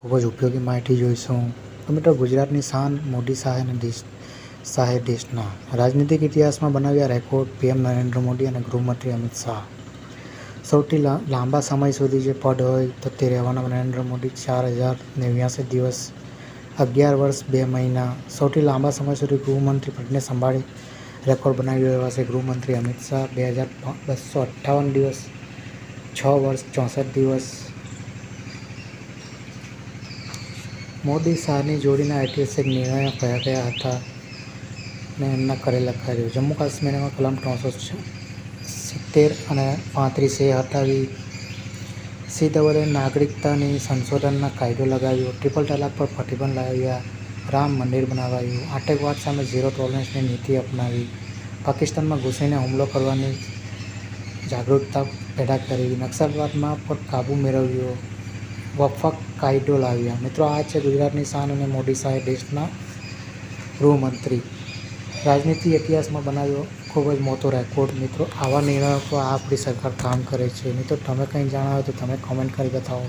ખૂબ જ ઉપયોગી માહિતી જોઈશું. તો મિત્રો, ગુજરાતની શાન મોદી શાહે દેશના રાજનીતિક ઇતિહાસમાં બનાવ્યા રેકોર્ડ. પીએમ નરેન્દ્ર મોદી અને ગૃહમંત્રી અમિત શાહ. સૌથી લાંબા સમય સુધી જે પદ હોય તો તે રહેવાના નરેન્દ્ર મોદી 4089 દિવસ, 11 વર્ષ 2 મહિના. સૌથી લાંબા સમય સુધી ગૃહમંત્રી પદને સંભાળી રેકોર્ડ બનાવ્યો એવા છે ગૃહમંત્રી અમિત શાહ. 2258 દિવસ, 6 વર્ષ 64 દિવસ. મોદી શાહની જોડીના ઐતિહાસિક નિર્ણયો કયા કયા હતા અને એમના કરેલા કાર્યો? જમ્મુ કાશ્મીરમાં કલમ 370 અને 35A હટાવી. CAA નાગરિકતાની સંશોધનના કાયદો લગાવ્યો. ટ્રિપલ તલાક પર પ્રતિબંધ લાવ્યા. રામ મંદિર બનાવાયું. આતંકવાદ સામે ઝીરો ટોલરન્સની નીતિ અપનાવી. પાકિસ્તાનમાં ઘૂસીને હુમલો કરવાની જાગૃતતા પેદા કરી. નક્સલવાદમાં પર કાબૂ મેળવ્યો. વફાક કાયદો લાવ્યા. મિત્રો, આ છે ગુજરાતની શાન અને મોદી શાહે દેશના ગૃહમંત્રી. રાજનીતિ ઇતિહાસમાં બનાવ્યો ખૂબ જ મોટો રેકોર્ડ. મિત્રો, આવા નિર્ણયો પર આપણી સરકાર કામ કરે છે. મિત્રો, તમે કંઈ જાણો તો તમે કોમેન્ટ કરી બતાવો.